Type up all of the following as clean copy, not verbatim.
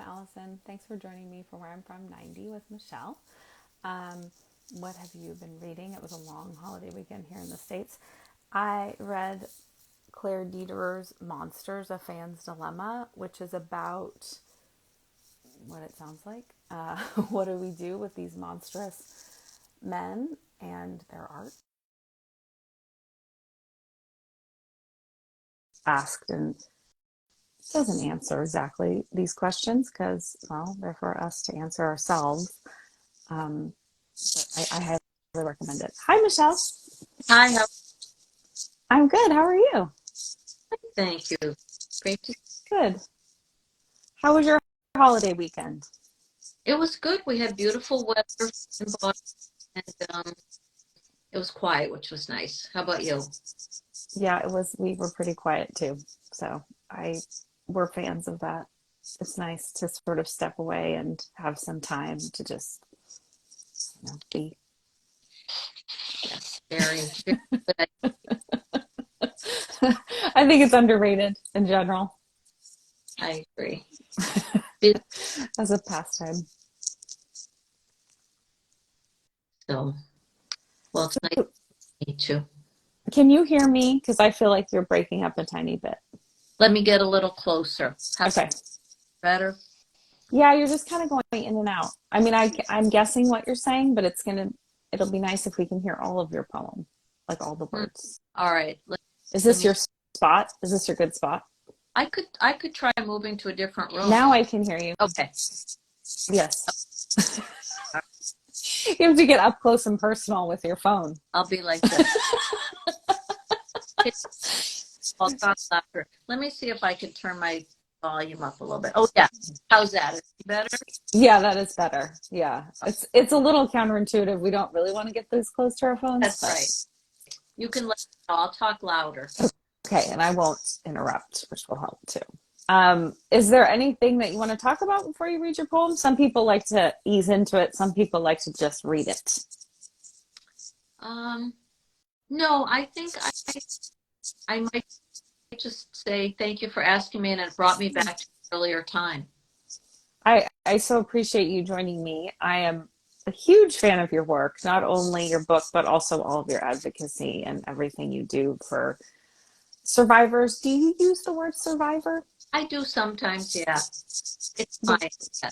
Allison. Thanks for joining me for Where I'm From 90 with Michelle. What have you been reading? It was a long holiday weekend here in the States. I read Claire Dederer's Monsters, A Fan's Dilemma, which is about what it sounds like. What do we do with these monstrous men and their art? Asked and doesn't answer exactly these questions because, well, they're for us to answer ourselves. But I highly recommend it. Hi, Michelle. Hi, how I'm good. How are you? thank you. Great to, Good. How was your holiday weekend? it was good. We had beautiful weather in Boston, and it was quiet, which was nice. How about you? Yeah, it was. We were pretty quiet too. So I we're fans of that. It's nice to sort of step away and have some time to just, be. Yes, very good. I think it's underrated in general I agree. Busy, as a pastime. so, well, it's nice to meet you. Can you hear me? Because I feel like you're breaking up a tiny bit. Let me get a little closer. How's Okay. better? Yeah, you're just kind of going in and out. I mean, I'm guessing what you're saying, but it'll be nice if we can hear all of your poem, like all the Hmm. words. All right. Is Let this me. your spot? Is this your good spot? I could try moving to a different room. Now I can hear you. Okay. Yes. You have to get up close and personal with your phone. I'll be like this. I'll talk louder. Let me see if I can turn my volume up a little bit. Oh yeah. How's that? Is it better? Yeah, that is better. Yeah. It's a little counterintuitive. We don't really want to get this close to our phones, That's but right. You can let me know. I'll talk louder. okay, and I won't interrupt, which will help too. Is there anything that you want to talk about before you read your poem? Some people like to ease into it. Some people like to just read it. Um, no, I think I might just say thank you for asking me, and it brought me back to an earlier time. I so appreciate you joining me. I am a huge fan of your work, not only your book, but also all of your advocacy and everything you do for survivors. Do you use the word survivor? I do sometimes, yeah. It's fine. Yeah.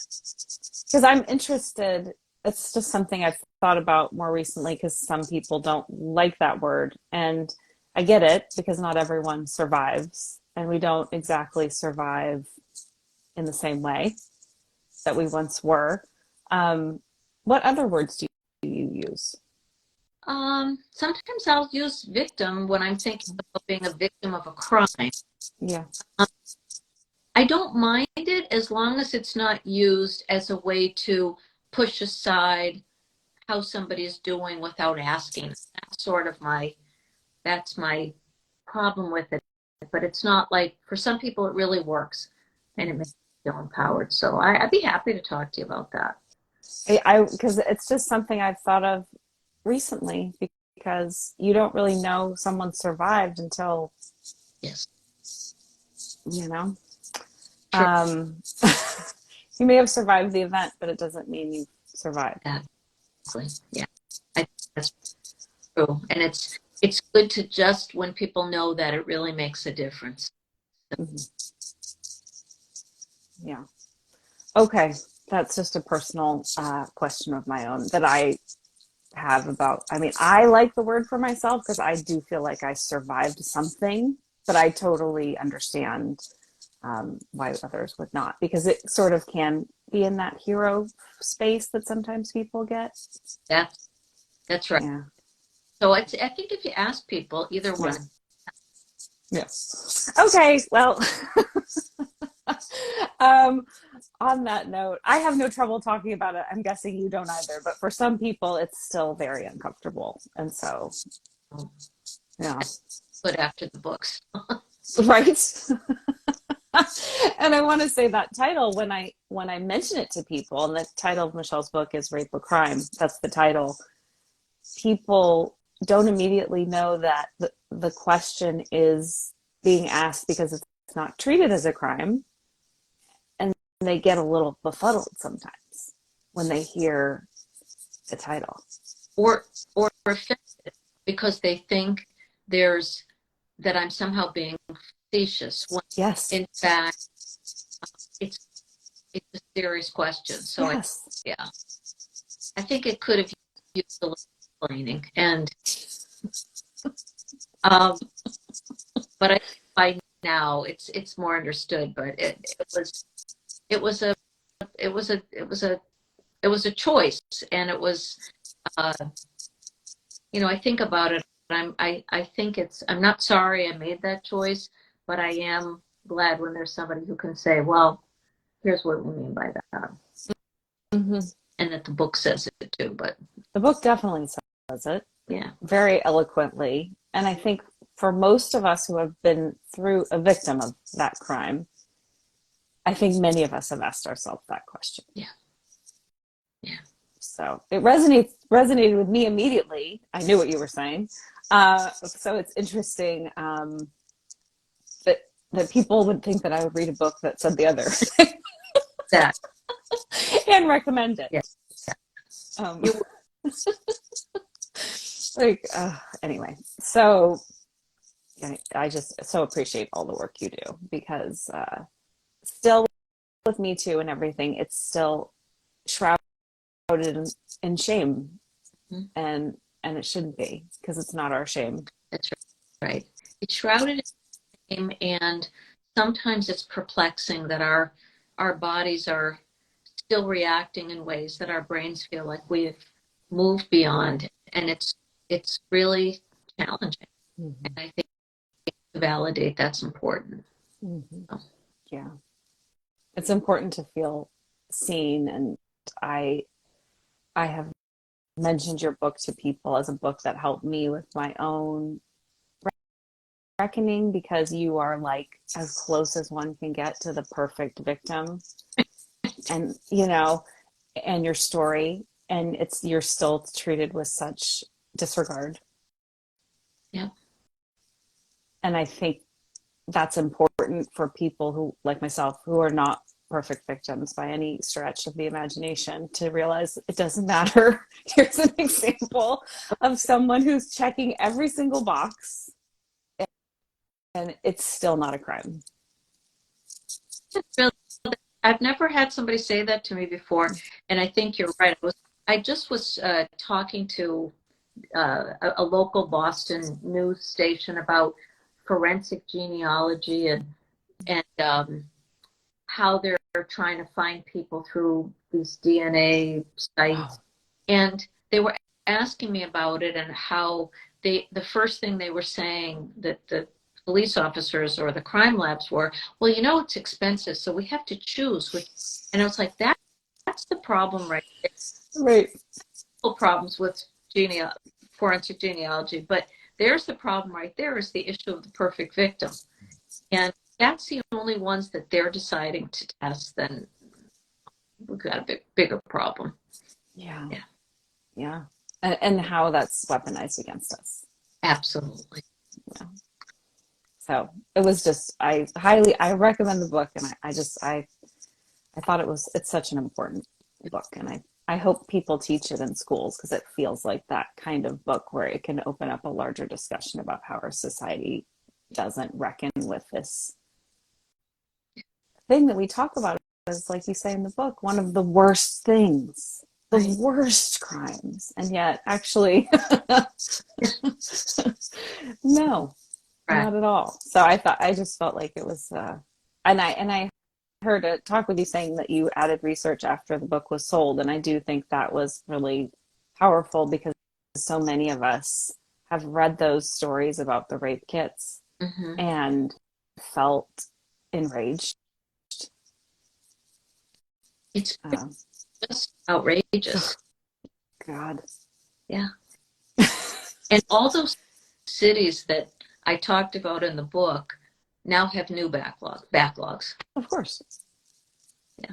Because I'm interested. It's just something I've thought about more recently because some people don't like that word. And I get it because not everyone survives, and we don't exactly survive in the same way that we once were. Um, what other words do you use? Sometimes I'll use victim when I'm thinking about being a victim of a crime. Yeah. Um, I don't mind it as long as it's not used as a way to push aside how somebody is doing without asking. That's my problem with it. But it's not like for some people it really works and it Mm-hmm. makes you feel empowered. So I'd be happy to talk to you about that. Because it's just something I've thought of recently because you don't really know someone survived until, Yes, you know, true. um, you may have survived the event, but it doesn't mean you survived. Exactly. Yeah, I think that's true. And it's good to just when people know that it really makes a difference. Mhm. Yeah. Okay. That's just a personal question of my own that I have about. I mean, I like the word for myself because I do feel like I survived something, but I totally understand why others would not because it sort of can be in that hero space that sometimes people get. That that's right. Yeah. So I think if you ask people, either Yeah. one. Yeah. Okay. Well, um, on that note, I have no trouble talking about it. I'm guessing you don't either, but for some people, it's still very uncomfortable. And so, yeah, Put after the books. right. And I want to say that title when I mention it to people, and the title of Michelle's book is Rape or Crime. That's the title. People don't immediately know that the question is being asked because it's not treated as a crime. And they get a little befuddled sometimes when they hear the title. Or offended because they think that I'm somehow being facetious when Yes. in fact it's a serious question. So yes. I think it could have used a little explaining. And but I think by now it's more understood. But it was a it was a it was a it was a choice, and it was uh, I think about it. I think I'm not sorry I made that choice, but I am glad when there's somebody who can say, well, here's what we mean by that. Mm-hmm. And that the book says it too. But the book definitely says it. Yeah. Very eloquently. And I think for most of us who have been through a victim of that crime, I think many of us have asked ourselves that question. Yeah. So it resonated with me immediately. I knew what you were saying. So it's interesting that people would think that I would read a book that said the other That. and recommend it. Yeah. Anyway, so I just so appreciate all the work you do, because still with Me Too and everything, it's still shrouded in shame. Mm-hmm. And it shouldn't be, because it's not our shame. That's right. It's shrouded in shame, and sometimes it's perplexing that our bodies are still reacting in ways that our brains feel like we've moved beyond, and it's really challenging. Mm-hmm. And I think to validate that's important. Mm-hmm. So. Yeah, it's important to feel seen, and I have mentioned your book to people as a book that helped me with my own reckoning, because you are like as close as one can get to the perfect victim. And and your story, and you're still treated with such disregard. Yeah. And I think that's important for people who, like myself, who are not perfect victims by any stretch of the imagination, to realize it doesn't matter. Here's an example of someone who's checking every single box, and it's still not a crime. I've never had somebody say that to me before, and I think you're right. I just was talking to a local Boston news station about forensic genealogy and how they're trying to find people through these DNA sites. Wow. And they were asking me about it, and how the first thing they were saying that the police officers or the crime labs were, well, it's expensive, so we have to choose which. And I was like, that's the problem, right? Right. Problems with forensic genealogy, but there's the problem right there, is the issue of the perfect victim. And that's the only ones that they're deciding to test, then we've got a bigger problem. Yeah. And how that's weaponized against us. Absolutely. Yeah. So it was just, I recommend the book, and I thought it's such an important book, and I hope people teach it in schools, because it feels like that kind of book where it can open up a larger discussion about how our society doesn't reckon with this thing that we talk about as, like you say in the book, one of the worst things, the right. worst crimes, and yet actually no, right. not at all. So I just felt like it was and I heard a talk with you saying that you added research after the book was sold, and I do think that was really powerful, because so many of us have read those stories about the rape kits, mm-hmm. and felt enraged. It's just outrageous. God. Yeah. And all those cities that I talked about in the book now have new backlogs. Of course. Yeah.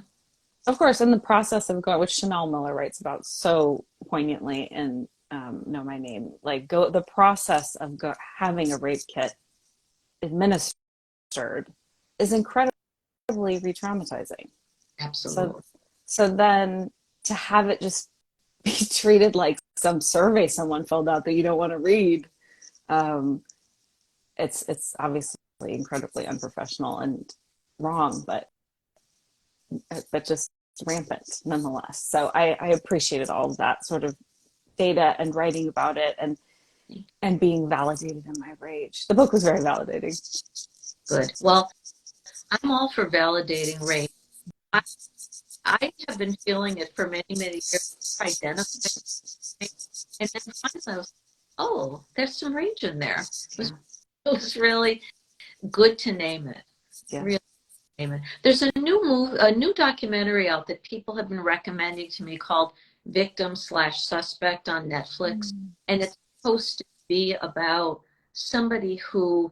Of course. And the process of going, which Chanel Miller writes about so poignantly in Know My Name, the process of having a rape kit administered is incredibly re-traumatizing. So, Absolutely. so then to have it just be treated like some survey someone filled out that you don't want to read, um, it's obviously incredibly unprofessional and wrong, but just rampant nonetheless. So I appreciated all of that sort of data and writing about it and being validated in my rage. The book was very validating. Good. Well, I'm all for validating rage. I, I have been feeling it for many, many years, identifying it. And then finally I was, oh, there's some rage in there. Yeah. It was really good to name it. Yeah. Really name it. There's a new documentary out that people have been recommending to me called Victim slash Suspect on Netflix. Mm. And it's supposed to be about somebody who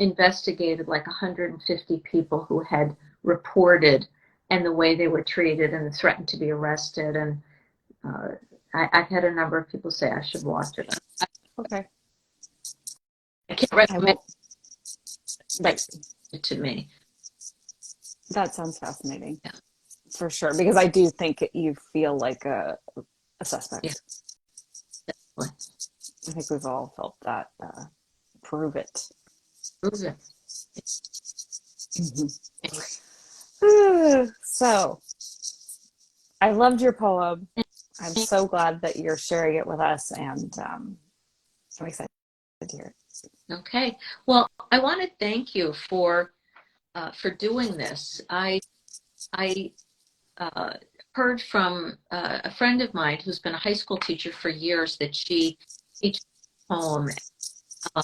investigated like 150 people who had reported and the way they were treated and threatened to be arrested. And uh, I've had a number of people say I should watch it. Okay. I can't I recommend will. Right. it to me. That sounds fascinating Yeah. for sure, because I do think you feel like a Yeah. suspect. Definitely. I think we've all felt that. Prove it. Prove it. Mm-hmm. So I loved your poem. I'm so glad that you're sharing it with us, and I'm excited to hear it. Okay. Well, I want to thank you for doing this. I heard from a friend of mine who's been a high school teacher for years that she teaches a poem, um,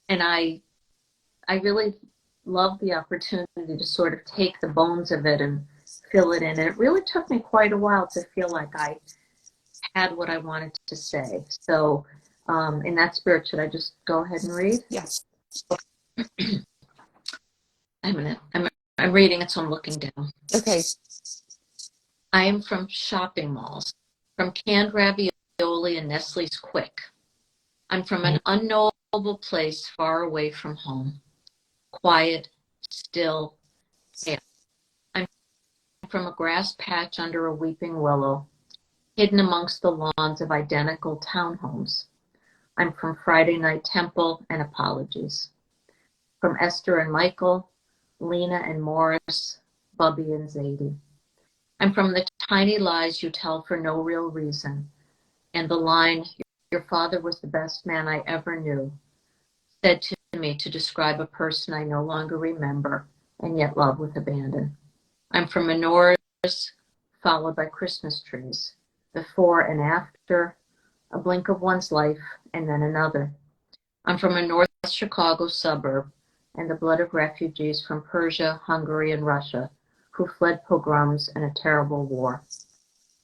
and I really love the opportunity to sort of take the bones of it and fill it in. And it really took me quite a while to feel like I had what I wanted to say. So, in that spirit, should I just go ahead and read? Yes. I'm reading it, so I'm looking down. Okay. I am from shopping malls, from canned ravioli and Nestle's Quick. I'm from an unknowable place far away from home. Quiet, still, pale. I'm from a grass patch under a weeping willow, hidden amongst the lawns of identical townhomes. I'm from Friday Night Temple and Apologies. From Esther and Michael, Lena and Morris, Bubby and Zadie. I'm from the tiny lies you tell for no real reason, and the line, your father was the best man I ever knew, said to me to describe a person I no longer remember and yet love with abandon. I'm from menorahs followed by Christmas trees, before and after, a blink of one's life and then another. I'm from a North Chicago suburb and the blood of refugees from Persia, Hungary, and Russia who fled pogroms and a terrible war.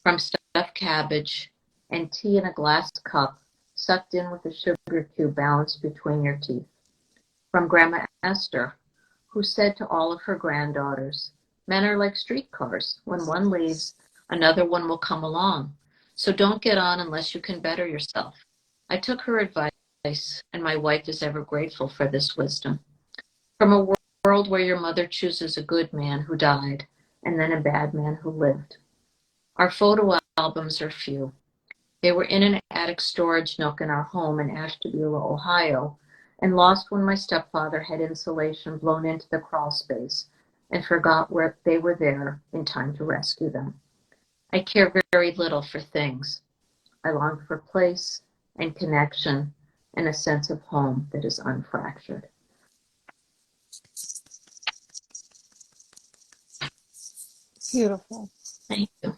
From stuffed cabbage and tea in a glass cup sucked in with a sugar cube balanced between your teeth. From Grandma Esther, who said to all of her granddaughters, men are like streetcars. When one leaves, another one will come along. So don't get on unless you can better yourself. I took her advice, and my wife is ever grateful for this wisdom. From a world where your mother chooses a good man who died, and then a bad man who lived. Our photo albums are few. They were in an attic storage nook in our home in Ashtabula, Ohio, and lost when my stepfather had insulation blown into the crawl space and forgot where they were there in time to rescue them. I care very little for things. I long for place and connection and a sense of home that is unfractured. Beautiful. Thank you.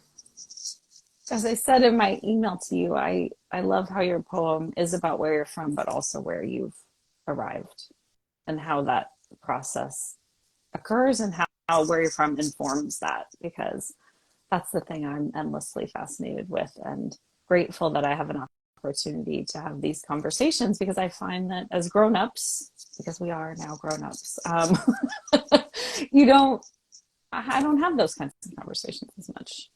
As I said in my email to you, I love how your poem is about where you're from, but also where you've arrived and how that process occurs and how where you're from informs that, because that's the thing I'm endlessly fascinated with and grateful that I have an opportunity to have these conversations, because I find that as grown-ups, because we are now grown-ups, you don't I don't have those kinds of conversations as much.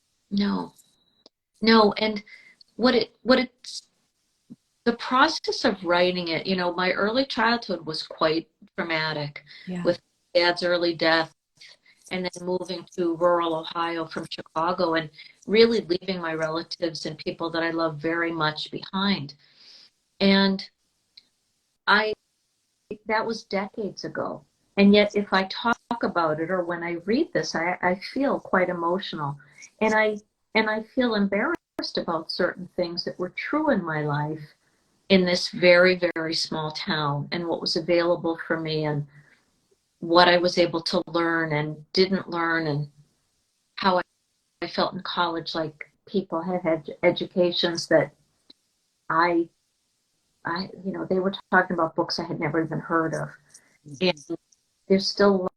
No, and it's the process of writing it, my early childhood was quite traumatic Yeah. with dad's early death and then moving to rural Ohio from Chicago and really leaving my relatives and people that I love very much behind. And I that was decades ago. And yet if I talk about it or when I read this, I feel quite emotional. And I feel embarrassed about certain things that were true in my life in this very, very small town and what was available for me and what I was able to learn and didn't learn and how I felt in college like people had educations that I they were talking about books I had never even heard of. And there's still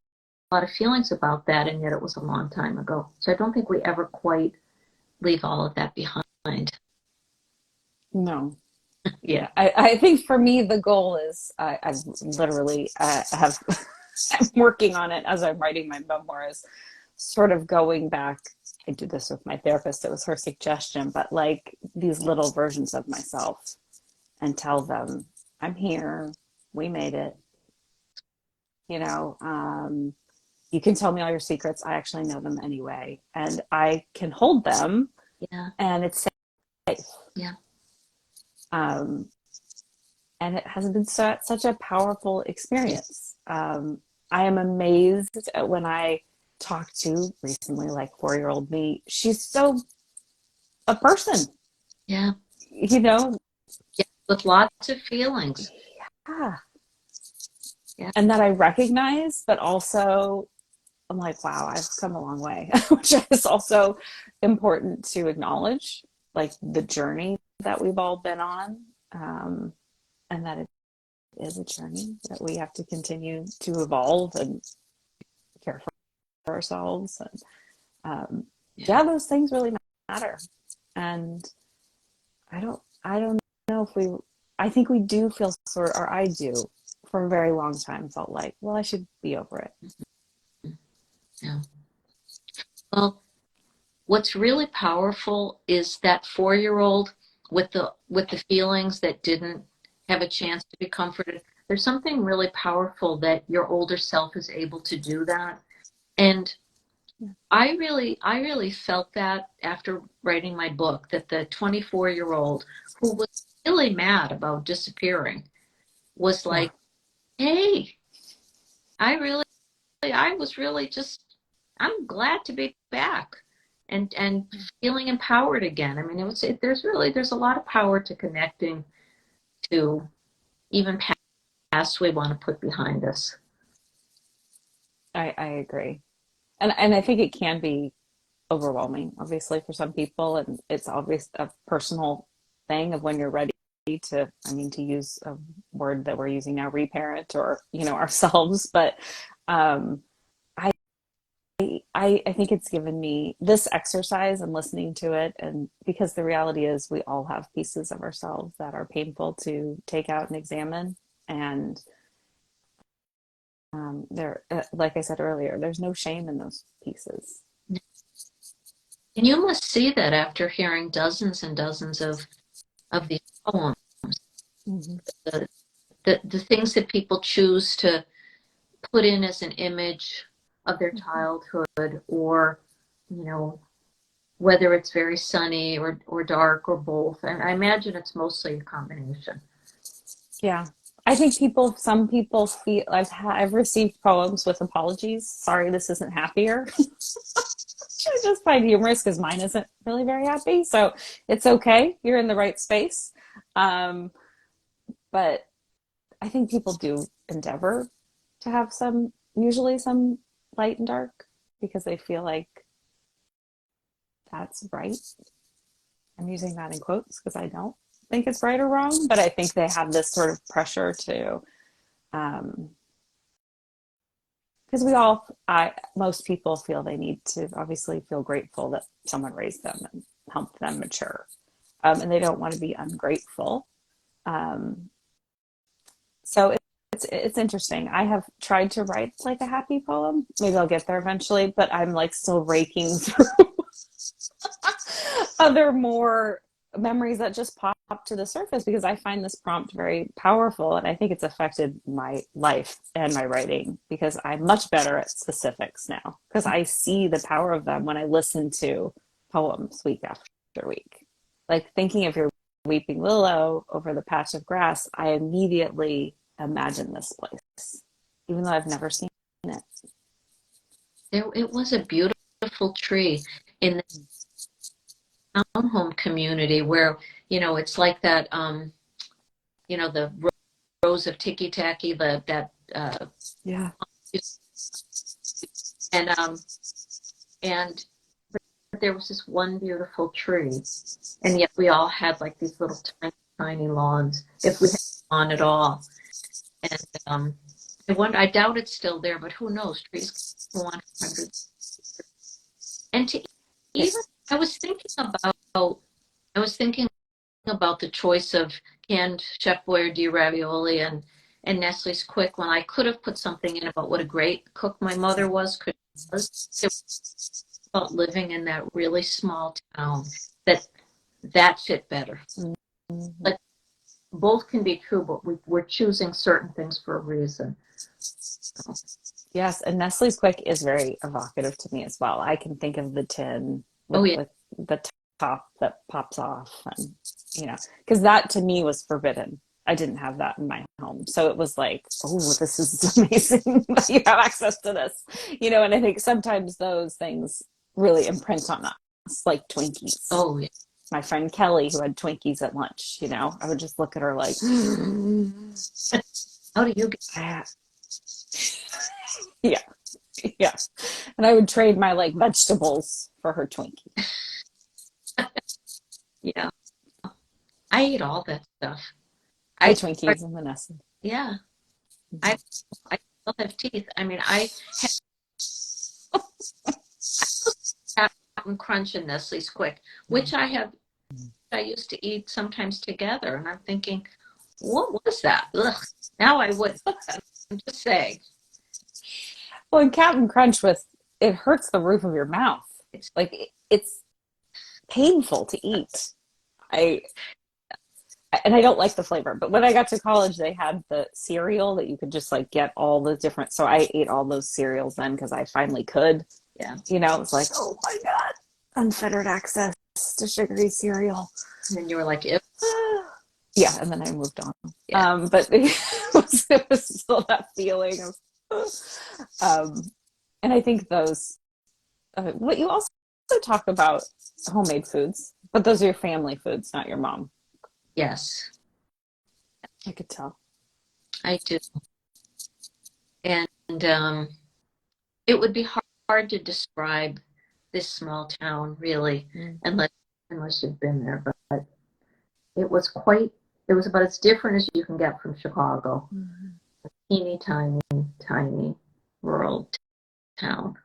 a lot of feelings about that, and yet it was a long time ago. So I don't think we ever quite leave all of that behind. No. Yeah. I think for me, the goal is I've literally have, I'm working on it as I'm writing my memoirs, sort of going back. I do this with my therapist. It was her suggestion, but like these little versions of myself and tell them, I'm here. We made it. You know, you can tell me all your secrets. I actually know them anyway. And I can hold them Yeah. and it's safe. Yeah. Um, and it has been such a powerful experience. I am amazed at when I talk to recently, like 4-year-old me. She's so a person, Yeah. you know. Yeah. With lots of feelings. Yeah. Yeah. And that I recognize, but also I'm like, wow, I've come a long way, which is also important to acknowledge, like the journey that we've all been on, and that it is a journey that we have to continue to evolve and care for ourselves. And yeah, those things really matter. And I don't know if I think we do feel or I do for a very long time felt like, well, I should be over it. Yeah. Well, what's really powerful is that 4-year-old with the feelings that didn't have a chance to be comforted. There's something really powerful that your older self is able to do that. And I really felt that after writing my book, that the 24-year-old who was really mad about disappearing was Yeah. like, hey, I was really just, I'm glad to be back and feeling empowered again. I mean, there's a lot of power to connecting to even past we want to put behind us. I agree. And I think it can be overwhelming, obviously, for some people. And it's obvious a personal thing of when you're ready to, I mean, to use a word that we're using now, reparent or, ourselves. But um, I, I think it's given me this exercise and listening to it. And because the reality is we all have pieces of ourselves that are painful to take out and examine. And there, like I said earlier, there's no shame in those pieces. And you must see that after hearing dozens and dozens of these poems, Mm-hmm. the, the things that people choose to put in as an image of their childhood, or, you know, whether it's very sunny or dark or both. And I imagine it's mostly a combination. Yeah. I think some people feel, I've received poems with apologies. Sorry, this isn't happier. Which I just find humorous because mine isn't really very happy. So it's okay. You're in the right space. Um, but I think people do endeavor to have usually some light and dark because they feel like that's right. I'm using that in quotes because I don't think it's right or wrong, but I think they have this sort of pressure to, um, because most people feel they need to obviously feel grateful that someone raised them and helped them mature. And they don't want to be ungrateful. Um, so it's interesting. I have tried to write like a happy poem. Maybe I'll get there eventually, but I'm like still raking through other more memories that just pop to the surface because I find this prompt very powerful, and I think it's affected my life and my writing because I'm much better at specifics now because I see the power of them when I listen to poems week after week. Like thinking of your weeping willow over the patch of grass, I immediately imagine this place, even though I've never seen it. It was a beautiful tree in the townhome community where, it's like that, the rows of ticky tacky, that, Yeah. and, and there was this one beautiful tree, and yet we all had like these little tiny, tiny lawns, if we had a lawn at all. And I doubt it's still there, but who knows? Trees go on for hundreds. And to even, I was thinking I was thinking about the choice of canned Chef Boyardee ravioli and Nestle's Quick when I could have put something in about what a great cook my mother was. It was about living in that really small town that fit better. Mm-hmm. Like both can be true, but we're choosing certain things for a reason. Yes, and Nestle's Quick is very evocative to me as well. I can think of the tin Oh yeah. with the top that pops off, and because that to me was forbidden. I didn't have that in my home, so it was like, oh, this is amazing that you have access to this, And I think sometimes those things really imprint on us, like Twinkies. Oh yeah. My friend Kelly, who had Twinkies at lunch, I would just look at her like, How do you get? yeah. Yeah. And I would trade my like vegetables for her Twinkie. Yeah. I eat all that stuff. The I Twinkies and the Nestle. Yeah. I I still have teeth. I mean, I have Captain Crunch and Nestle's Quick, which I used to eat sometimes together, and I'm thinking, what was that? Ugh. Now I would. I'm just saying. Well, and Captain Crunch it hurts the roof of your mouth. It's Like it's painful to eat. I and I don't like the flavor. But when I got to college, they had the cereal that you could just like get all the different. So I ate all those cereals then because I finally could. Yeah. It was like, oh my God, unfettered access to sugary cereal. And then you were like, if Yeah, and then I moved on. yeah. But it was still that feeling of, and I think those. What you also talk about homemade foods, but those are your family foods, not your mom. Yes, I could tell. I do. And it would be hard to describe this small town really, unless you've been there. But it was about as different as you can get from Chicago. Mm-hmm. A teeny tiny, tiny rural town.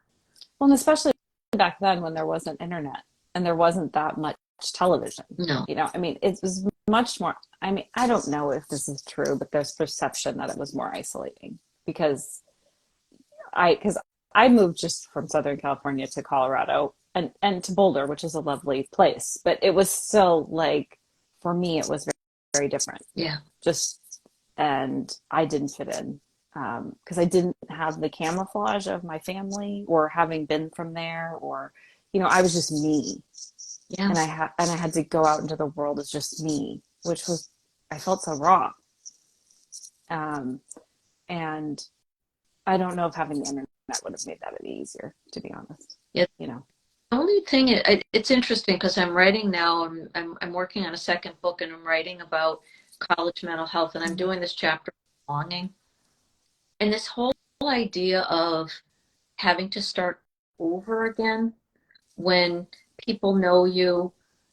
Well, and especially back then when there wasn't internet and there wasn't that much television. No. I mean, it was much more. I mean, I don't know if this is true, but there's perception that it was more isolating because I moved just from Southern California to Colorado and to Boulder, which is a lovely place, but it was still like for me it was very, very different. Yeah. And I didn't fit in because I didn't have the camouflage of my family or having been from there or I was just me. Yeah. And I had to go out into the world as just me, which was I felt so raw. And I don't know if having the internet would have made that any easier, to be honest. Yeah. The only thing it's interesting because I'm writing now. I'm working on a second book, and I'm writing about college mental health, and I'm doing this chapter on belonging, and this whole idea of having to start over again when people know you,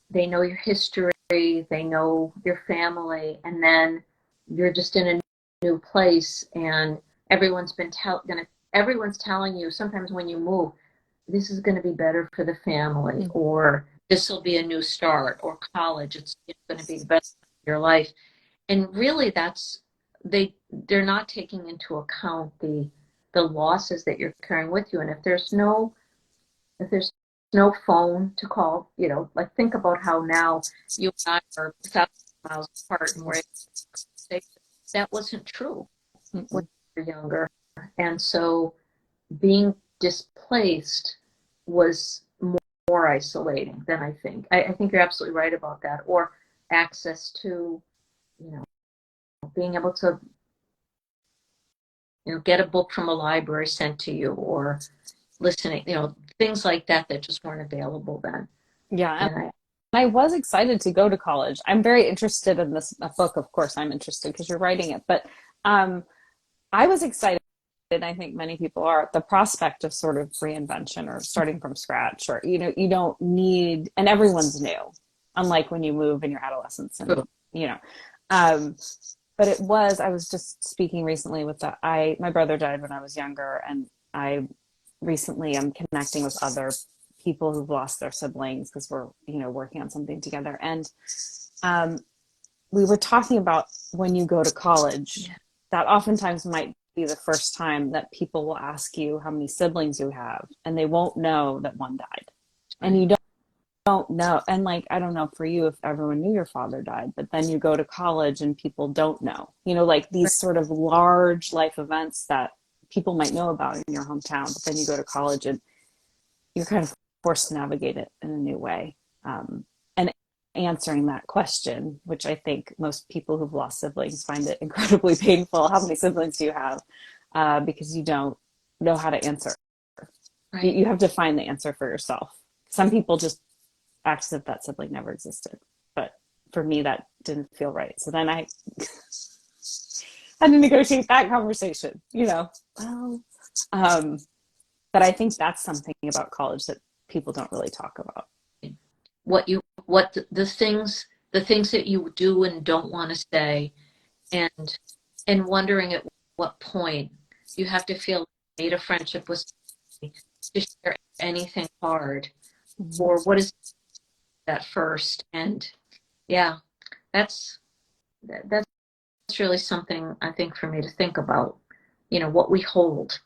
they know your history, they know your family, and then you're just in a new place, and everyone's telling you sometimes when you move, this is going to be better for the family, or this will be a new start, or college, it's going to be the best of your life. And really they're not taking into account the losses that you're carrying with you. And if there's no phone to call, like think about how now you and I are 1,000 miles apart and we're able to say that wasn't true when Mm-mm. we were younger. And so being displaced was more isolating than I think. I think you're absolutely right about that. Or access to, you know, being able to, get a book from a library sent to you or listening, things like that that just weren't available then. Yeah, and And I was excited to go to college. I'm very interested in this book. Of course, I'm interested because you're writing it. But um, I was excited, and I think many people are, at the prospect of sort of reinvention or starting from scratch, or you don't need, and everyone's new, unlike when you move in your adolescence, and you know. Um, but I was just speaking recently with my brother died when I was younger, and I recently am connecting with other people who've lost their siblings because we're working on something together, and um, we were talking about when you go to college, yeah, that oftentimes might be the first time that people will ask you how many siblings you have, and they won't know that one died, and right, you don't know. And like, I don't know for you if everyone knew your father died, but then you go to college and people don't know, like right, these sort of large life events that people might know about in your hometown, but then you go to college and you're kind of forced to navigate it in a new way. And answering that question, which I think most people who've lost siblings find it incredibly painful. How many siblings do you have? Because you don't know how to answer. right. You have to find the answer for yourself. Some people just act as if that sibling never existed. But for me, that didn't feel right. So then I had to negotiate that conversation, Well, um, but I think that's something about college that people don't really talk about. What the things that you do and don't want to say, and wondering at what point you have to feel like you made a friendship with somebody to share anything hard, Mm-hmm. or what is that first. And yeah, that's that's really something I think for me to think about, what we hold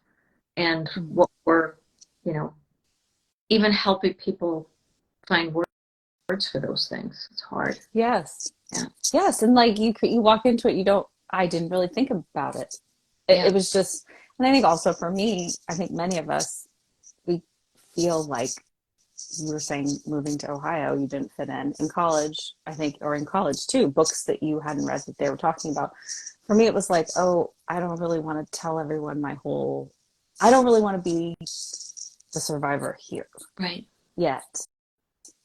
and Mm-hmm. what we're, you know even helping people find words for those things. It's hard. Yes. Yeah, Yes. And like you walk into it, I didn't really think about it. yeah, It was just, and I think also for me, I think many of us, we feel like you were saying moving to Ohio, you didn't fit in college, I think, or in college too, books that you hadn't read that they were talking about. For me, it was like, oh, I don't really want to tell everyone I don't really want to be the survivor here right, yet,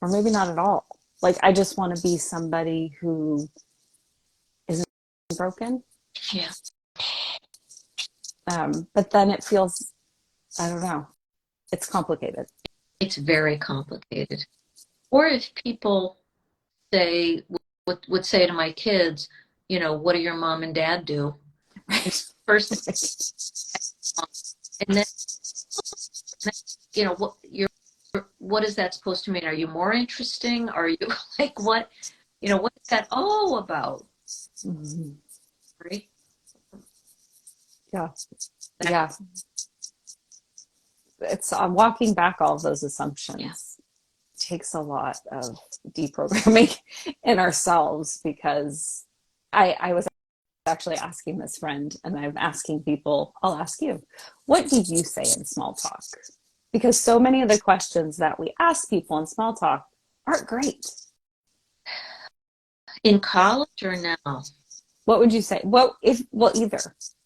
or maybe not at all. Like, I just want to be somebody who isn't broken. yeah. But then it feels, I don't know, it's complicated. It's very complicated. Or if people say would say to my kids, what do your mom and dad do? And Right. first, and then what is that supposed to mean? Are you more interesting? Are you like what? What is that all about? Mm-hmm. Right? Yeah. That, Yeah. It's walking back all of those yeah, assumptions takes a lot of deprogramming in ourselves, because I was actually asking this friend, and I'm asking people, I'll ask you, what do you say in small talk? Because so many of the questions that we ask people in small talk aren't great. in college or now? What would you say? Well, either.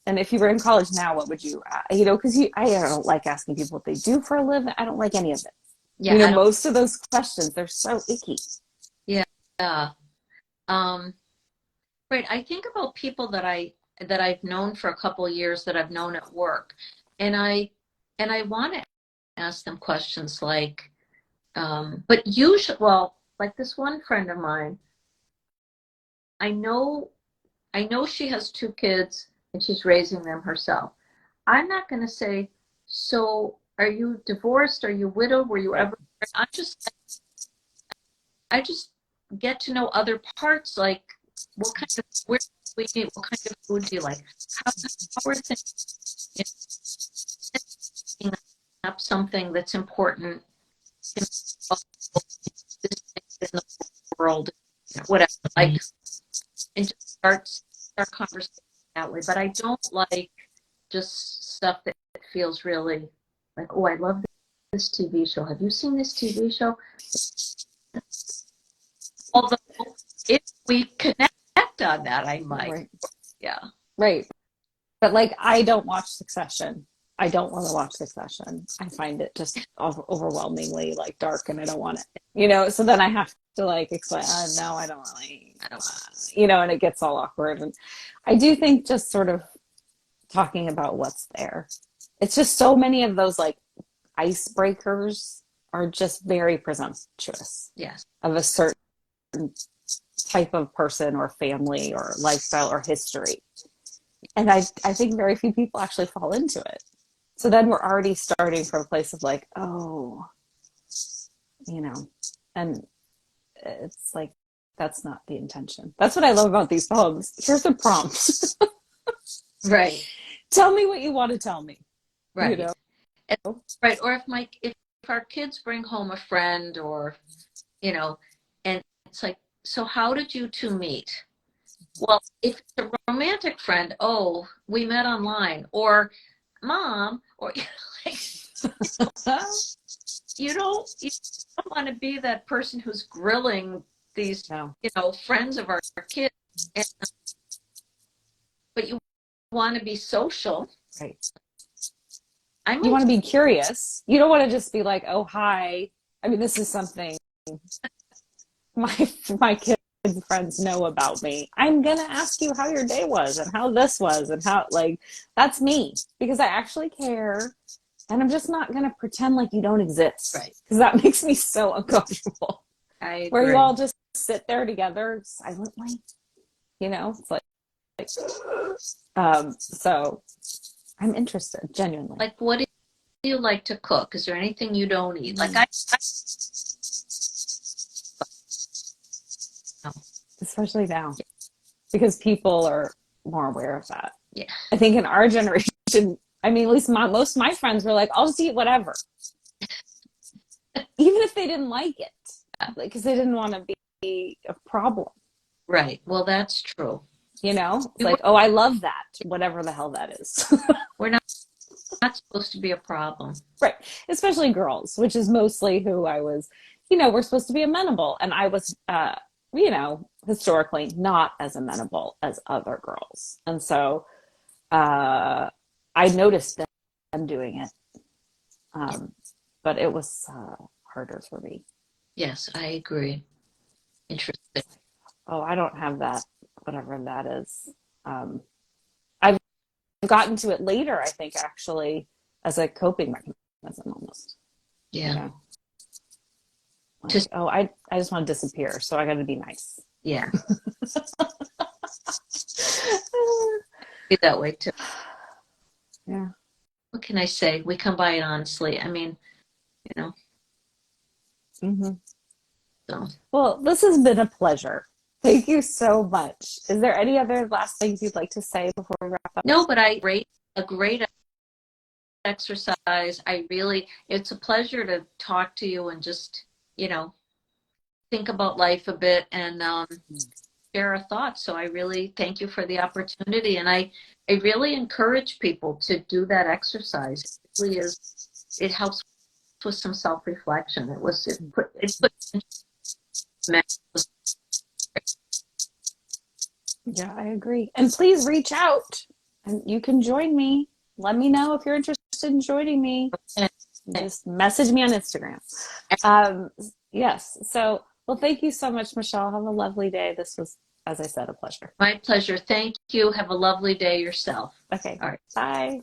And if you were in college now, what would you, because I don't like asking people what they do for a living. I don't like any of it. Yeah, I don't. Most of those questions, they're so icky. Yeah. Um, right. I think about people that I've known for a couple of years that I've known at work, and I want to ask them questions like, but usually, well, like this one friend of mine, I know I know she has two kids and she's raising them herself. I'm not going to say, so are you divorced? Are you widowed? Were you Right. ever? I just get to know other parts, like what kind of where do we meet? What kind of food do you like? How are things, you know, up something that's important can oh, this thing in the world, whatever, like, and just start conversation that way. But I don't like just stuff that feels really like, oh, I love this TV show. Have you seen this TV show? Although if we connect on that, I might. Right. Yeah. Right. But like, I don't watch Succession. I don't want to watch Succession. I find it just overwhelmingly like dark, and I don't want it. So then I have to like explain, no, I don't really, and it gets all awkward. And I do think just sort of talking about what's there. It's just so many of those like icebreakers are just very presumptuous. Yes. Of a certain type of person or family or lifestyle or history. And I think very few people actually fall into it. So then we're already starting from a place of like, oh, and it's like, that's not the intention. That's what I love about these poems. Here's a prompt. Right. Tell me what you want to tell me. Right. And, right. Or if our kids bring home a friend or, and it's like, so how did you two meet? Well, if it's a romantic friend, oh, we met online, or mom, or like, you don't want to be that person who's grilling these, friends of our kids, but you want to be social. Right. You want to be curious. You don't want to just be like, oh, hi. I mean, this is something my kids' friends know about me. I'm going to ask you how your day was and how this was and how, like, that's me because I actually care. And I'm just not going to pretend like you don't exist. Right. Because that makes me so uncomfortable. I agree. Where you all just sit there together silently. It's like so I'm interested, genuinely. Like, what do you like to cook? Is there anything you don't eat? Like, especially now, because people are more aware of that. Yeah. I think in our generation, I mean, at least most of my friends were like, I'll just eat whatever. Even if they didn't like it. Because they didn't want to be a problem. Right. Well, that's true. It's like, oh, I love that. Whatever the hell that is. We're not supposed to be a problem. Right. Especially girls, which is mostly who I was, we're supposed to be amenable. And I was, historically not as amenable as other girls. And so I noticed them doing it. But it was harder for me. Yes, I agree. Interesting. Oh, I don't have that, whatever that is. I've gotten to it later, I think, actually, as a coping mechanism almost. Yeah. Like, I just want to disappear, so I got to be nice. Yeah. Be that way too. Yeah. What can I say? We come by it honestly. I mean, Mm-hmm. So. Well, this has been a pleasure. Thank you so much. Is there any other last things you'd like to say before we wrap up? No, but a great exercise. It's a pleasure to talk to you and just, think about life a bit and share our thoughts. So I really thank you for the opportunity. And I really encourage people to do that exercise. It really is, it helps with some self-reflection. Yeah, I agree. And please reach out and you can join me. Let me know if you're interested in joining me. Just message me on Instagram. Yes. So, well, thank you so much, Michelle. Have a lovely day. This was, as I said, a pleasure. My pleasure. Thank you. Have a lovely day yourself. Okay. All right. Bye.